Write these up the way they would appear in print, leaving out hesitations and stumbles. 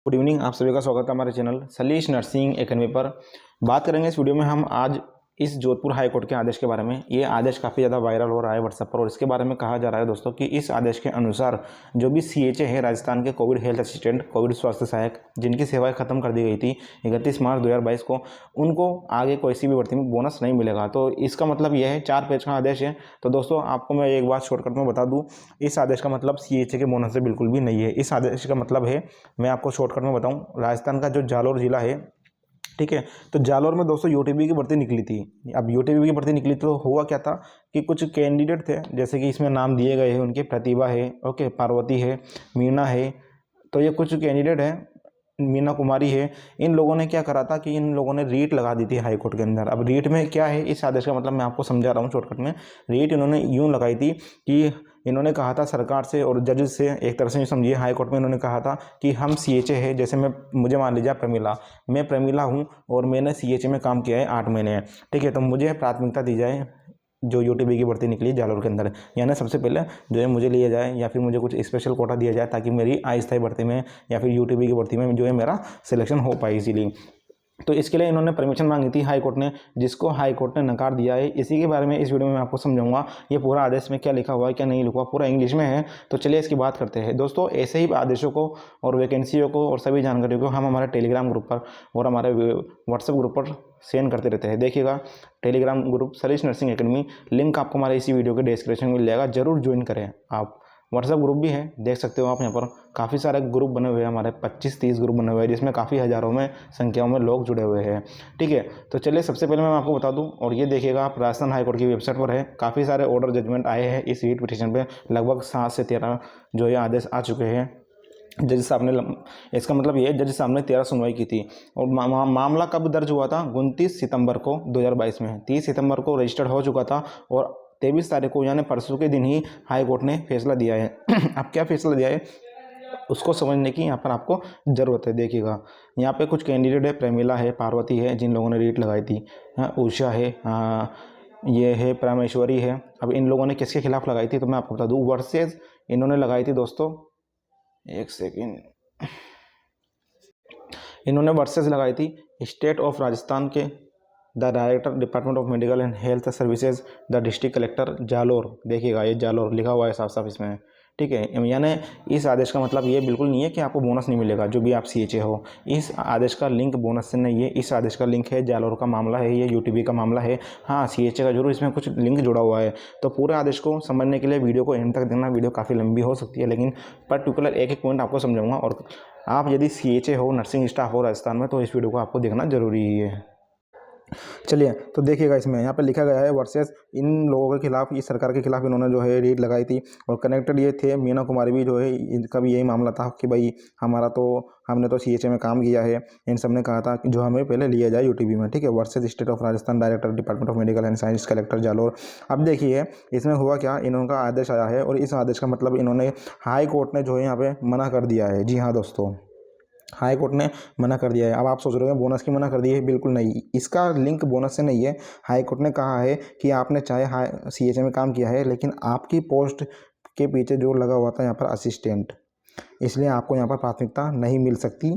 Good evening, आप सभी का स्वागत है हमारे चैनल सलीश नर्सिंग एकेडमी पर। बात करेंगे इस वीडियो में हम आज इस जोधपुर हाई कोर्ट के आदेश के बारे में। ये आदेश काफ़ी ज़्यादा वायरल हो रहा है व्हाट्सएप पर और इसके बारे में कहा जा रहा है दोस्तों कि इस आदेश के अनुसार जो भी सीएचए है राजस्थान के कोविड हेल्थ असिस्टेंट, कोविड स्वास्थ्य सहायक, जिनकी सेवाएं खत्म कर दी गई थी 31 मार्च 2022 को, उनको आगे कोई सी भी भर्ती में बोनस नहीं मिलेगा। तो इसका मतलब यह है 4 पेज का आदेश है। तो दोस्तों आपको मैं एक बात शॉर्टकट में बता दूँ, इस आदेश का मतलब सीएचए के बोनस से बिल्कुल भी नहीं है। इस आदेश का मतलब है, मैं आपको शॉर्टकट में बताऊं, राजस्थान का जो जालोर जिला है, ठीक है, तो जालोर में दोस्तों यूटीबी की भर्ती निकली थी। अब यूटीबी की भर्ती निकली तो हुआ क्या था कि कुछ कैंडिडेट थे, जैसे कि इसमें नाम दिए गए हैं उनके, प्रतिभा है, ओके, पार्वती है, मीना है, तो ये कुछ कैंडिडेट है, मीना कुमारी है। इन लोगों ने क्या करा था कि इन लोगों ने रीट लगा दी थी हाई कोर्ट के अंदर। अब रीट में क्या है, इस आदेश का मतलब मैं आपको समझा रहा हूँ शॉर्टकट में। रीट इन्होंने यूँ लगाई थी कि इन्होंने कहा था सरकार से और जजेस से, एक तरह से समझिए हाई कोर्ट में इन्होंने कहा था कि हम सीएचए है, जैसे मुझे मान लीजिए प्रमीला, मैं प्रमीला हूँ और मैंने सीएचए में काम किया है 8 महीने, ठीक है, तो मुझे प्राथमिकता दी जाए जो यूटीबी की भर्ती निकली जालोर के अंदर, यानी सबसे पहले जो है मुझे लिया जाए या फिर मुझे कुछ स्पेशल कोटा दिया जाए ताकि मेरी अस्थायी भर्ती में या फिर यूटीबी की भर्ती में जो है मेरा सिलेक्शन हो पाए इसीलिए। तो इसके लिए इन्होंने परमिशन मांगी थी हाई कोर्ट ने, जिसको हाई कोर्ट ने नकार दिया है। इसी के बारे में इस वीडियो में मैं आपको समझाऊंगा। ये पूरा आदेश में क्या लिखा हुआ है, क्या नहीं लिखा हुआ, पूरा इंग्लिश में है। तो चलिए इसकी बात करते हैं दोस्तों। ऐसे ही आदेशों को और वैकेंसियों को और सभी जानकारियों को हम हमारे टेलीग्राम ग्रुप पर और हमारे व्हाट्सएप ग्रुप पर सेंड करते रहते हैं। देखिएगा telegram group Salish nursing academy, link आपको हमारे इसी वीडियो के डिस्क्रिप्शन में मिल जाएगा, जरूर ज्वाइन करें आप। व्हाट्सएप ग्रुप भी है, देख सकते हो आप यहाँ पर काफ़ी सारे ग्रुप बने हुए हैं, हमारे 25-30 ग्रुप बने हुए हैं, जिसमें काफ़ी हज़ारों में संख्याओं में लोग जुड़े हुए हैं, ठीक है। तो चलिए सबसे पहले मैं आपको बता दूं, और ये देखिएगा आप राजस्थान हाईकोर्ट की वेबसाइट पर है, काफ़ी सारे ऑर्डर जजमेंट आए हैं इस रीट पिटीशन पे, लगभग 7 से 13 जो ये आदेश आ चुके हैं जज साहब ने। इसका मतलब ये जज साहब ने 13 सुनवाई की थी। और मामला कब दर्ज हुआ था? 29 सितंबर को 2022 में। 30 सितंबर को रजिस्टर्ड हो चुका था और 23 तारीख को यानी परसों के दिन ही हाई कोर्ट ने फैसला दिया है। अब क्या फैसला दिया है उसको समझने की यहाँ पर आपको ज़रूरत है। देखिएगा यहाँ पे कुछ कैंडिडेट है, प्रेमिला है, पार्वती है, जिन लोगों ने रीट लगाई थी, उषा है, ये है, परमेश्वरी है। अब इन लोगों ने किसके खिलाफ लगाई थी तो मैं आपको बता दूँ, वर्सेज इन्होंने लगाई थी दोस्तों, एक सेकेंड, इन्होंने वर्सेस लगाई थी स्टेट ऑफ राजस्थान के the director department of medical and health services, the district collector Jalore. देखिएगा ये जालोर लिखा हुआ है साफ साफ इसमें, ठीक है। यानी इस आदेश का मतलब ये बिल्कुल नहीं है कि आपको बोनस नहीं मिलेगा जो भी आप सीएचए हो। इस आदेश का लिंक बोनस से नहीं है, इस आदेश का लिंक है जालोर का मामला है, ये यूटीबी का मामला है। हाँ, सीएचए का जरूर इसमें कुछ लिंक जुड़ा हुआ है। तो पूरे आदेश को समझने के लिए वीडियो को एंड तक देखना। वीडियो काफ़ी लंबी हो सकती है, लेकिन पर्टिकुलर एक एक पॉइंट आपको समझाऊंगा। और आप यदि सीएचए हो, नर्सिंग स्टाफ हो राजस्थान में, तो इस वीडियो को आपको देखना जरूरी ही है। चलिए तो देखिएगा इसमें यहाँ पे लिखा गया है वर्सेस इन लोगों के खिलाफ, इस सरकार के खिलाफ इन्होंने जो है रीट लगाई थी। और कनेक्टेड ये थे मीना कुमारी भी, जो है इनका भी यही मामला था कि भाई हमने तो सीएचए में काम किया है। इन सब ने कहा था कि जो हमें पहले लिया जाए यूटीबी में, ठीक है। Versus state of Rajasthan director department of medical and science collector Jalore. अब देखिए इसमें हुआ क्या, इनका आदेश आया है और इस आदेश का मतलब इन्होंने हाई कोर्ट ने जो है यहाँ पे मना कर दिया है। जी हाँ दोस्तों, हाई कोर्ट ने मना कर दिया है। अब आप सोच रहे हो बोनस की मना कर दी है, बिल्कुल नहीं, इसका लिंक बोनस से नहीं है। हाई कोर्ट ने कहा है कि आपने चाहे सीएचए में काम किया है, लेकिन आपकी पोस्ट के पीछे जो लगा हुआ था यहाँ पर असिस्टेंट, इसलिए आपको यहाँ पर प्राथमिकता नहीं मिल सकती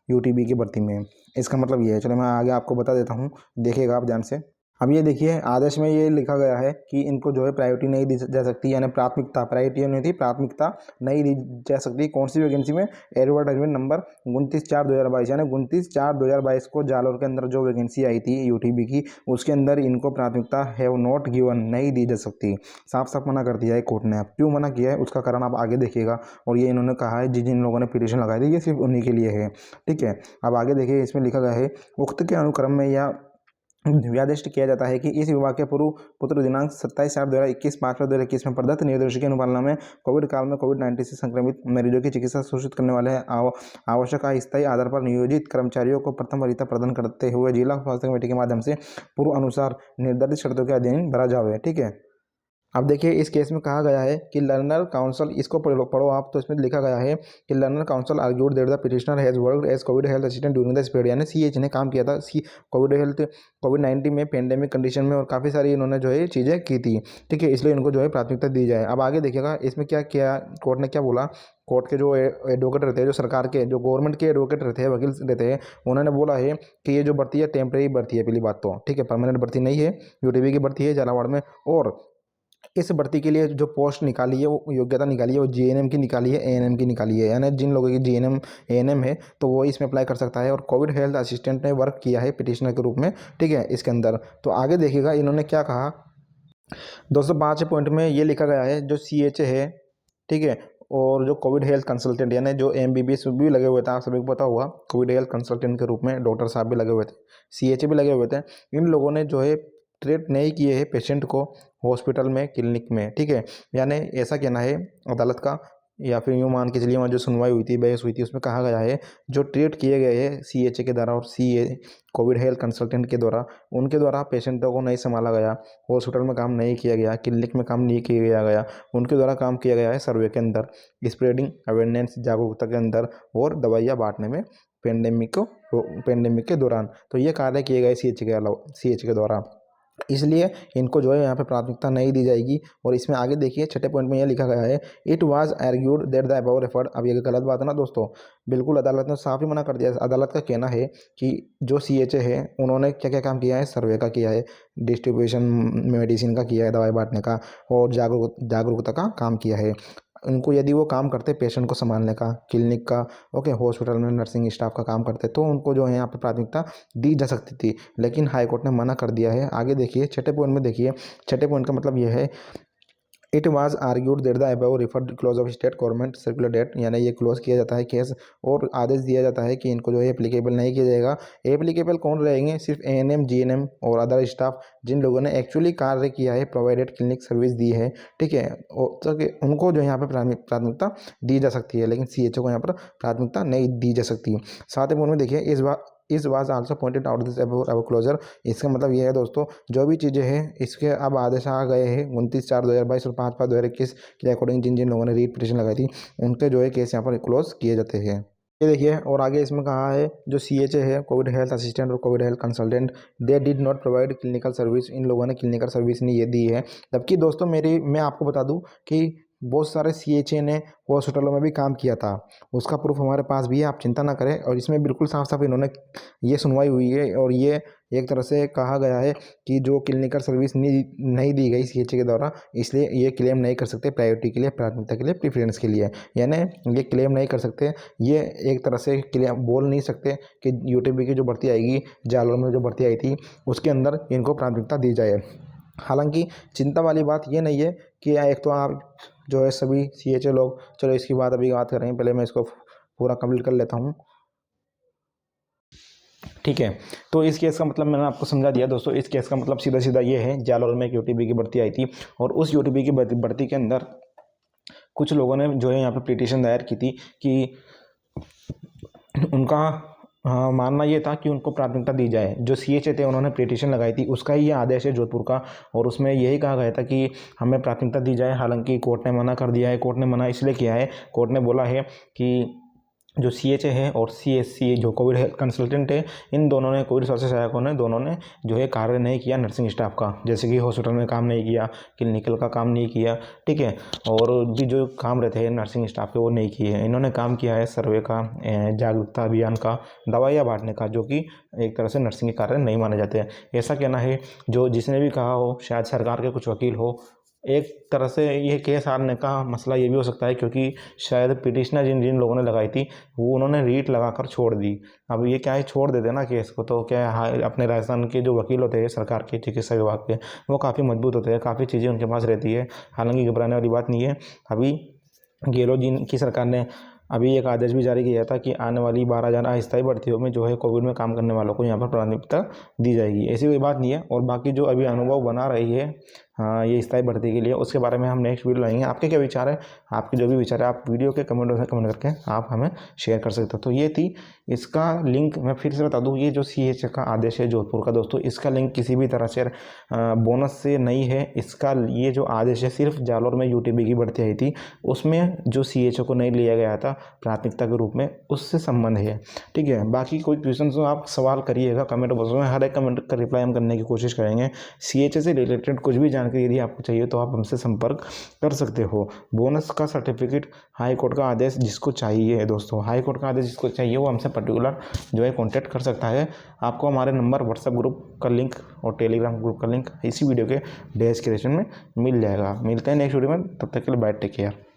यूटीबी की भर्ती में। इसका मतलब ये है। चलो मैं आगे आपको बता देता हूँ, देखिएगा आप ध्यान से। अब ये देखिए आदेश में ये लिखा गया है कि इनको जो है प्रायोरिटी नहीं दी जा सकती, यानी प्राथमिकता, प्रायोरिटी नहीं थी, प्राथमिकता नहीं दी जा सकती। कौन सी वैकेंसी में? एडवर्टाइजमेंट नंबर 29/4/2022, यानी 29/4/2022 को जालोर के अंदर जो वैकेंसी आई थी यूटीबी की, उसके अंदर इनको प्राथमिकता हैव नॉट गिवन, नहीं दी जा सकती। साफ साफ मना कर दिया है कोर्ट ने। अब क्यों मना किया है उसका कारण आप आगे देखिएगा। और ये इन्होंने कहा है जिन लोगों ने पिटीशन लगाई थी ये सिर्फ उन्हीं के लिए है, ठीक है। अब आगे देखिए इसमें लिखा गया है, उक्त के अनुक्रम में या व्यादिष्ट किया जाता है कि इस विभाग के पूर्व पुत्र दिनांक 27/8/2021 5/2021 में प्रदत्त निर्देशों की अनुपालना में कोविड काल में कोविड-19 से संक्रमित मरीजों की चिकित्सा सुनिश्चित करने वाले आवश्यक अस्थायी आधार पर नियोजित कर्मचारियों को प्रथम वरीयता प्रदान करते हुए जिला स्वास्थ्य कमेटी के माध्यम से पूर्व अनुसार निर्धारित शर्तों के अधीन भरा जावे, ठीक है। अब देखिए इस केस में कहा गया है कि लर्नर काउंसिल, इसको पढ़ो आप, तो इसमें लिखा गया है कि learner counsel argued that the petitioner has worked as covid health assistant during the period, यानी सीएच ने काम किया था कोविड-19 में पेंडेमिक कंडीशन में, और काफ़ी सारी इन्होंने जो है चीज़ें की थी, ठीक है, इसलिए इनको जो है प्राथमिकता दी जाए। अब आगे देखिएगा इसमें क्या किया कोर्ट ने, क्या बोला। कोर्ट के जो एडवोकेट रहते हैं, जो सरकार के, जो गवर्नमेंट के एडवोकेट रहते हैं, वकील रहते हैं, उन्होंने बोला है कि ये जो भर्ती है टेम्परेरी भर्ती है, पहली बात तो, ठीक है, परमानेंट भर्ती नहीं है, यूटीबी की भर्ती है झालावाड़ में। और इस भर्ती के लिए जो पोस्ट निकाली है, वो योग्यता निकाली है, वो जीएनएम की निकाली है, एएनएम की निकाली है, यानी जिन लोगों की जीएनएम एएनएम है तो वो इसमें अप्लाई कर सकता है। और कोविड हेल्थ असिस्टेंट ने वर्क किया है पिटिशनर के रूप में, ठीक है, इसके अंदर। तो आगे देखिएगा इन्होंने क्या कहा, 205 पॉइंट में ये लिखा गया है जो सीएचए है, ठीक है, और जो कोविड हेल्थ कंसल्टेंट, यानी जो एमबीबीएस भी लगे हुए थे, आप सभी को पता होगा, कोविड हेल्थ कंसल्टेंट के रूप में डॉक्टर साहब भी लगे हुए थे, सीएचए भी लगे हुए थे। इन लोगों ने जो है ट्रीट नहीं किए हैं पेशेंट को हॉस्पिटल में, क्लिनिक में, ठीक है, यानी ऐसा कहना है अदालत का, या फिर यूँ मान के चलिए वहाँ जो सुनवाई हुई थी, बहस हुई थी, उसमें कहा गया है जो ट्रीट किए गए हैं सीएचए के द्वारा और कोविड हेल्थ कंसल्टेंट के द्वारा, उनके द्वारा पेशेंटों को नहीं संभाला गया, हॉस्पिटल में काम नहीं किया गया, क्लिनिक में काम नहीं किया गया, उनके द्वारा काम किया गया है सर्वे के अंदर, स्प्रेडिंग अवेयरनेस, जागरूकता के अंदर, और दवाइयाँ बांटने में पेंडेमिक के दौरान। तो ये कार्य किए गए सीएचए के द्वारा, इसलिए इनको जो है यहाँ पे प्राथमिकता नहीं दी जाएगी। और इसमें आगे देखिए छठे पॉइंट में यह लिखा गया है, it was argued that the above referred. अब ये गलत बात है ना दोस्तों, बिल्कुल अदालत ने साफ ही मना कर दिया। अदालत का कहना है कि जो सीएचए है उन्होंने क्या क्या काम किया है, सर्वे का किया है, डिस्ट्रीब्यूशन मेडिसिन का किया है, दवाई बांटने का, और जागरूकता का काम किया है। उनको यदि वो काम करते पेशेंट को संभालने का, क्लिनिक का, ओके, हॉस्पिटल में नर्सिंग स्टाफ का काम करते, तो उनको जो है यहाँ पर प्राथमिकता दी जा सकती थी, लेकिन हाई कोर्ट ने मना कर दिया है। आगे देखिए छठे पॉइंट में, देखिए छठे पॉइंट का मतलब यह है, it was argued that the above referred close of state government circular debt, यानी ये क्लोज किया जाता है केस, और आदेश दिया जाता है कि इनको जो है एप्लीकेबल नहीं किया जाएगा। एप्लीकेबल कौन रहेंगे, सिर्फ एएनएम, जीएनएम और अदर स्टाफ जिन लोगों ने एक्चुअली कार्य किया है, प्रोवाइडेड क्लिनिक सर्विस दी है, ठीक है, तो उनको जो यहाँ पर प्राथमिकता दी जा सकती है, लेकिन सीएचओ को यहाँ पर प्राथमिकता नहीं दी जा सकती। सातवें पॉइंट में देखिए, इस was also pointed out this above closure. इसका मतलब ये है दोस्तों, जो भी चीज़ें हैं इसके अब आदेश आ गए हैं 29/4/2022 और 5/5/2021 के अकॉर्डिंग जिन जिन लोगों ने रीट पिटिशन लगाई थी, उनके जो है केस यहाँ पर क्लोज किए जाते हैं। ये देखिए, और आगे इसमें कहा है जो सीएचए है, कोविड हेल्थ असिस्टेंट और Covid health consultant, they did not provide clinical service, इन लोगों ने क्लिनिकल सर्विस नहीं ये दी है। जबकि दोस्तों मैं आपको बता दूं कि बहुत सारे सीएचए ने हॉस्पिटलों में भी काम किया था, उसका प्रूफ हमारे पास भी है, आप चिंता ना करें। और इसमें बिल्कुल साफ साफ इन्होंने ये सुनवाई हुई है, और ये एक तरह से कहा गया है कि जो क्लिनिकल सर्विस नहीं दी गई सीएचए के द्वारा, इसलिए ये क्लेम नहीं कर सकते प्रायोरिटी के लिए, प्राथमिकता के लिए, प्रीफरेंस के लिए, यानी ये क्लेम नहीं कर सकते। ये एक तरह से क्लेम बोल नहीं सकते कि यूटीबी की जो भर्ती आएगी, जालौर में जो भर्ती आई थी, उसके अंदर इनको प्राथमिकता दी जाए। हालांकि चिंता वाली बात ये नहीं है कि एक तो आप जो है सभी सीएचए लोग, चलो इसकी बात अभी बात करेंगे, पहले मैं इसको पूरा कंप्लीट कर लेता हूँ, ठीक है। तो इस केस का मतलब मैंने आपको समझा दिया दोस्तों। इस केस का मतलब सीधा सीधा ये है, जालौर में एक यूटीबी की भर्ती आई थी, और उस यूटीबी की भर्ती के अंदर कुछ लोगों ने जो है यहाँ पे पिटीशन दायर की थी कि उनका मानना ये था कि उनको प्राथमिकता दी जाए। जो सीएचए थे उन्होंने पिटीशन लगाई थी, उसका ही ये आदेश है जोधपुर का, और उसमें यही कहा गया था कि हमें प्राथमिकता दी जाए। हालांकि कोर्ट ने मना कर दिया है। कोर्ट ने मना इसलिए किया है, कोर्ट ने बोला है कि जो सीएचए है और सीएससी जो कोविड हेल्थ कंसल्टेंट है, इन दोनों ने, कोविड स्वास्थ्य सहायकों ने, दोनों ने जो है कार्य नहीं किया नर्सिंग स्टाफ का, जैसे कि हॉस्पिटल में काम नहीं किया, क्लिनिकल का काम नहीं किया, ठीक है, और भी जो काम रहते हैं नर्सिंग स्टाफ के वो नहीं किए। इन्होंने काम किया है सर्वे का, जागरूकता अभियान का, दवाइयाँ बांटने का, जो कि एक तरह से नर्सिंग के कार्य नहीं माने जाते हैं, ऐसा कहना है। जो जिसने भी कहा हो, शायद सरकार के कुछ वकील हो। एक तरह से ये केस हारने का मसला ये भी हो सकता है, क्योंकि शायद पिटिशनर जिन जिन लोगों ने लगाई थी वो उन्होंने रीट लगाकर छोड़ दी। अब ये क्या है, छोड़ देते ना केस को, तो क्या है, अपने राजस्थान के जो वकील होते हैं सरकार के, चिकित्सा विभाग के, वो काफ़ी मजबूत होते हैं, काफ़ी चीज़ें उनके पास रहती है। हालांकि घबराने वाली बात नहीं है। अभी गहलोत जी की सरकार ने अभी एक आदेश भी जारी किया था कि आने वाली 12,000 अस्थायी भर्तियों में जो है कोविड में काम करने वालों को यहाँ पर प्राथमिकता दी जाएगी। ऐसी कोई बात नहीं है। और बाकी जो अभी अनुभव बना रही है ये स्थायी भर्ती के लिए, उसके बारे में हम नेक्स्ट वीडियो लाएंगे। आपके क्या विचार है, आपके जो भी विचार है आप वीडियो के कमेंट में कमेंट करके आप हमें शेयर कर सकते हो। तो ये थी, इसका लिंक मैं फिर से बता दूँ, ये जो CH का आदेश है जोधपुर का दोस्तों, इसका लिंक किसी भी तरह से बोनस से नहीं है। इसका ये जो आदेश है सिर्फ जालौर में UTB की भर्ती आई थी, उसमें जो CHO को नहीं लिया गया था प्राथमिकता के रूप में, उससे संबंध है। ठीक है, बाकी कोई क्वेश्चन हो आप सवाल करिएगा कमेंट बॉक्स में, हर एक कमेंट का रिप्लाई हम करने की कोशिश करेंगे। CH से रिलेटेड कुछ भी जानकारी यदि आपको चाहिए तो आप हमसे संपर्क कर सकते हो। बोनस का सर्टिफिकेट, हाई कोर्ट का आदेश जिसको चाहिए दोस्तों, हाई कोर्ट का आदेश जिसको चाहिए वो हमसे पर्टिकुलर जो है कॉन्टैक्ट कर सकता है। आपको हमारे नंबर, व्हाट्सएप ग्रुप का लिंक और टेलीग्राम ग्रुप का लिंक इसी वीडियो के डिस्क्रिप्शन में मिल जाएगा। मिलते हैं नेक्स्ट वीडियो में, तब तक के लिए बाय, टेक केयर।